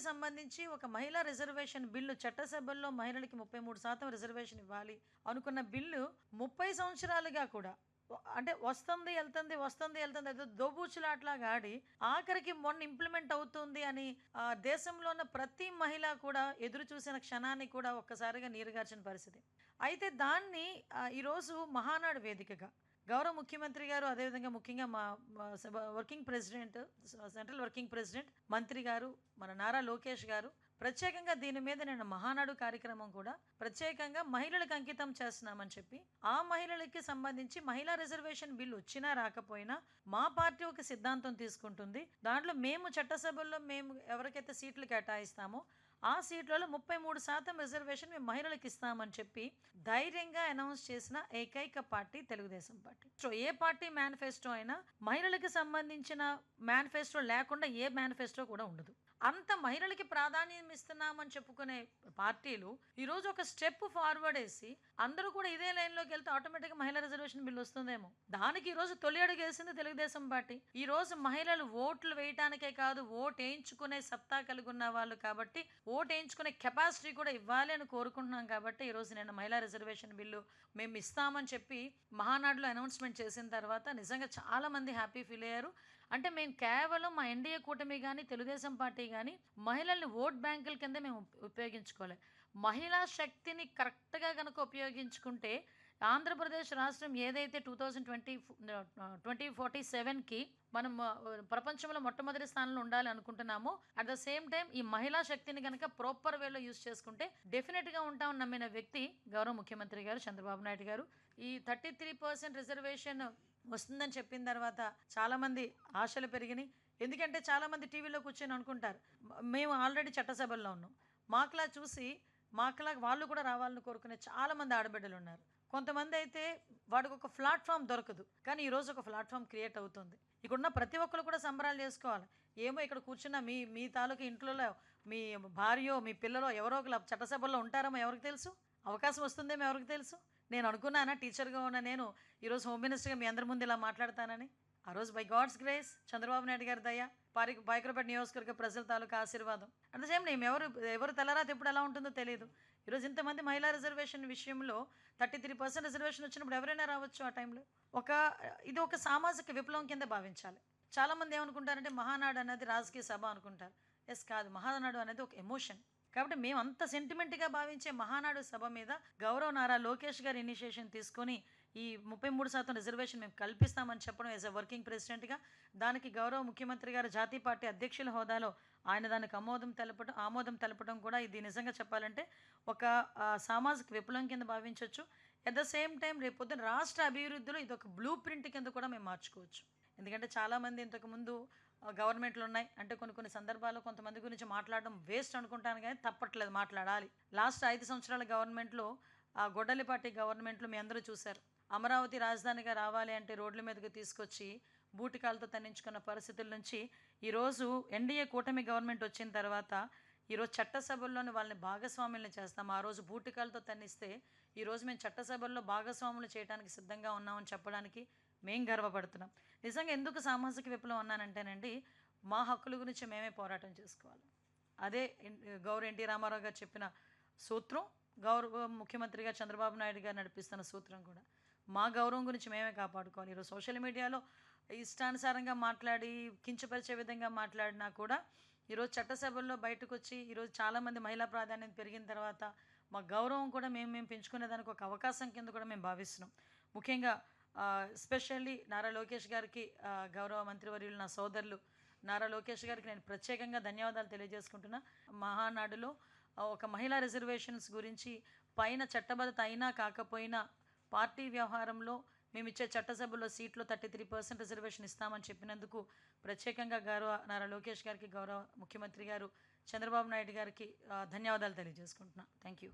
మహిళలకి సంబంధించి ఒక మహిళా రిజర్వేషన్ బిల్లు చట్టసభల్లో మహిళలకి 33% రిజర్వేషన్ ఇవ్వాలి అనుకున్న బిల్లు 30 సంవత్సరాలుగా కూడా అంటే వస్తుంది ఎళ్తుంది, వస్తుంది ఎళ్తుంది ఏదో దోబూచులాటలాగా ఆడి ఆఖరికి మొన్న ఇంప్లిమెంట్ అవుతుంది అని దేశంలో ఉన్న ప్రతి మహిళ కూడా ఎదురు చూసిన క్షణాన్ని కూడా ఒక్కసారిగా నీరుగార్చిన పరిస్థితి. అయితే దాన్ని ఈరోజు మహానాడు వేదికగా గౌరవ ముఖ్యమంత్రి గారు, అదేవిధంగా ముఖ్యంగా మా మా working president, central working president మంత్రి గారు, మన నారా లోకేష్ గారు ప్రత్యేకంగా దీని మీద నేను మహానాడు కార్యక్రమం కూడా ప్రత్యేకంగా మహిళలకు అంకితం చేస్తున్నామని చెప్పి, ఆ మహిళలకి సంబంధించి మహిళా రిజర్వేషన్ బిల్లు వచ్చినా రాకపోయినా మా పార్టీ ఒక సిద్ధాంతం తీసుకుంటుంది. దాంట్లో మేము చట్టసభల్లో మేము ఎవరికైతే సీట్లు కేటాయిస్తామో ఆ సీట్లలో 33% రిజర్వేషన్ మేము మహిళలకు ఇస్తామని చెప్పి ధైర్యంగా అనౌన్స్ చేసిన ఏకైక పార్టీ తెలుగుదేశం పార్టీ. సో ఏ పార్టీ మేనిఫెస్టో అయినా మహిళలకు సంబంధించిన మేనిఫెస్టో లేకుండా ఏ మేనిఫెస్టో కూడా ఉండదు. అంత మహిళలకి ప్రాధాన్యం ఇస్తున్నామని చెప్పుకునే పార్టీలు ఈరోజు ఒక స్టెప్ ఫార్వర్డ్ వేసి అందరూ కూడా ఇదే లైన్లోకి వెళ్తే ఆటోమేటిక్గా మహిళా రిజర్వేషన్ బిల్లు వస్తుందేమో. దానికి ఈరోజు తొలి అడుగు వేసింది తెలుగుదేశం పార్టీ. ఈరోజు మహిళలు ఓట్లు వేయటానికే కాదు, ఓటు వేయించుకునే సత్తా కలిగి ఉన్న వాళ్ళు కాబట్టి ఓటు వేయించుకునే కెపాసిటీ కూడా ఇవ్వాలి అని కోరుకుంటున్నాం. కాబట్టి ఈరోజు నేను మహిళా రిజర్వేషన్ బిల్లు మేము ఇస్తామని చెప్పి మహానాడులో అనౌన్స్మెంట్ చేసిన తర్వాత నిజంగా చాలా మంది హ్యాపీ ఫీల్ అయ్యారు. అంటే మేము కేవలం మా ఎన్డీఏ కూటమి కానీ తెలుగుదేశం పార్టీ కానీ మహిళల్ని ఓట్ బ్యాంకుల కింద మేము ఉపయోగించుకోవాలి. మహిళా శక్తిని కరెక్ట్గా కనుక ఉపయోగించుకుంటే ఆంధ్రప్రదేశ్ రాష్ట్రం ఏదైతే 2047కి మనం ప్రపంచంలో మొట్టమొదటి స్థానంలో ఉండాలి అనుకుంటున్నామో, అట్ ద సేమ్ టైం ఈ మహిళా శక్తిని కనుక ప్రాపర్ వేలో యూజ్ చేసుకుంటే డెఫినెట్గా ఉంటామని నమ్మిన వ్యక్తి గౌరవ ముఖ్యమంత్రి గారు చంద్రబాబు నాయుడు గారు. ఈ 33% రిజర్వేషన్ వస్తుందని చెప్పిన తర్వాత చాలామంది ఆశలు పెరిగినాయి. ఎందుకంటే చాలామంది టీవీలో కూర్చొని అనుకుంటారు మేము ఆల్రెడీ చట్టసభల్లో ఉన్నాం, మాకులా చూసి మాకులా వాళ్ళు కూడా రావాలని కోరుకునే చాలామంది ఆడబిడ్డలు ఉన్నారు. కొంతమంది అయితే వాడికి ఒక ప్లాట్ఫామ్ దొరకదు, కానీ ఈరోజు ఒక ప్లాట్ఫామ్ క్రియేట్ అవుతుంది. ఇక్కడున్న ప్రతి ఒక్కరు కూడా సంబరాలు చేసుకోవాలి. ఏమో ఇక్కడ కూర్చున్న మీ తాలూకు ఇంట్లో మీ భార్యో మీ పిల్లలో ఎవరో ఒకరు చట్టసభల్లో ఉంటారేమో ఎవరికి తెలుసు, అవకాశం వస్తుందేమో ఎవరికి తెలుసు. నేను అనుకున్నానా టీచర్గా ఉన్న నేను ఈరోజు హోమ్ మినిస్టర్గా మీ అందరి ముందు ఇలా మాట్లాడతానని? ఆ రోజు by God's grace Chandrababu Naidu గారి దయ, పాయకరపేట నియోజకవర్గ ప్రజల తాలూకా ఆశీర్వాదం. అట్ ద సేమ్ టైం ఎవరు తెల్లరాత ఎప్పుడు ఎలా ఉంటుందో తెలియదు. ఈరోజు ఇంతమంది మహిళా రిజర్వేషన్ విషయంలో 33% రిజర్వేషన్ వచ్చినప్పుడు ఎవరైనా రావచ్చు. ఆ టైంలో ఇది ఒక సామాజిక విప్లవం కింద భావించాలి. చాలామంది ఏమనుకుంటారంటే మహానాడు అనేది రాజకీయ సభ అనుకుంటారు. ఎస్ కాదు, మహానాడు అనేది ఒక ఎమోషన్. కాబట్టి మేము అంత సెంటిమెంట్గా భావించే మహానాడు సభ మీద గౌరవ నారా లోకేష్ గారు ఇనిషియేషన్ తీసుకొని ఈ 33% రిజర్వేషన్ మేము కల్పిస్తామని చెప్పడం యాజ్ ఎ వర్కింగ్ ప్రెసిడెంట్గా, దానికి గౌరవ ముఖ్యమంత్రి గారు జాతీయ పార్టీ అధ్యక్షుల హోదాలో ఆయన దానికి ఆమోదం తెలపడం కూడా ఇది నిజంగా చెప్పాలంటే ఒక సామాజిక విప్లవం కింద భావించవచ్చు. అట్ ద సేమ్ టైం రేపు పొద్దున రాష్ట్ర అభివృద్ధిలో ఇది ఒక బ్లూ ప్రింట్ కింద కూడా మేము మార్చుకోవచ్చు. ఎందుకంటే చాలామంది ఇంతకుముందు గవర్నమెంట్లు ఉన్నాయి అంటే కొన్ని సందర్భాల్లో కొంతమంది గురించి మాట్లాడడం వేస్ట్ అనుకుంటాను, కానీ తప్పట్లేదు, మాట్లాడాలి. లాస్ట్ 5 సంవత్సరాల గవర్నమెంట్లో గొడ్డలిపాటి గవర్నమెంట్లో మీ అందరూ చూశారు. అమరావతి రాజధానిగా రావాలి అంటే రోడ్ల మీదకి తీసుకొచ్చి బూటికాలతో తన్నించుకున్న పరిస్థితుల నుంచి ఈరోజు ఎన్డీఏ కూటమి గవర్నమెంట్ వచ్చిన తర్వాత ఈరోజు చట్టసభల్లోని వాళ్ళని భాగస్వాములను చేస్తాం. ఆ రోజు బూటికాలతో తన్నిస్తే ఈరోజు మేము చట్టసభల్లో భాగస్వాములు చేయడానికి సిద్ధంగా ఉన్నామని చెప్పడానికి మేము గర్వపడుతున్నాం. నిజంగా ఎందుకు సామాజిక విప్లవం అన్నానంటేనండి, మా హక్కుల గురించి మేమే పోరాటం చేసుకోవాలి. అదే గౌరవ ఎన్టీ రామారావు గారు చెప్పిన సూత్రం, గౌరవ ముఖ్యమంత్రిగా చంద్రబాబు నాయుడు గారు నడిపిస్తున్న సూత్రం కూడా మా గౌరవం గురించి మేమే కాపాడుకోవాలి. ఈరోజు సోషల్ మీడియాలో ఇష్టానుసారంగా మాట్లాడి కించపరిచే విధంగా మాట్లాడినా కూడా ఈరోజు చట్టసభల్లో బయటకు వచ్చి ఈరోజు చాలామంది మహిళా ప్రాధాన్యత పెరిగిన తర్వాత మా గౌరవం కూడా మేము పెంచుకునేదానికి ఒక అవకాశం కింద కూడా మేము భావిస్తున్నాం. ముఖ్యంగా ఎస్పెషల్లీ నారా లోకేష్ గారికి, గౌరవ మంత్రివర్యులు నా సోదరులు నారా లోకేష్ గారికి నేను ప్రత్యేకంగా ధన్యవాదాలు తెలియజేసుకుంటున్నా. మహానాడులో ఒక మహిళా రిజర్వేషన్స్ గురించి పైన చట్టబద్ధత అయినా కాకపోయినా పార్టీ వ్యవహారంలో మేము ఇచ్చే చట్టసభలో సీట్లో 33% రిజర్వేషన్ ఇస్తామని చెప్పినందుకు ప్రత్యేకంగా గౌరవ నారా లోకేష్ గారికి, గౌరవ ముఖ్యమంత్రి గారు చంద్రబాబు నాయుడు గారికి ధన్యవాదాలు తెలియజేసుకుంటున్నా. Thank you.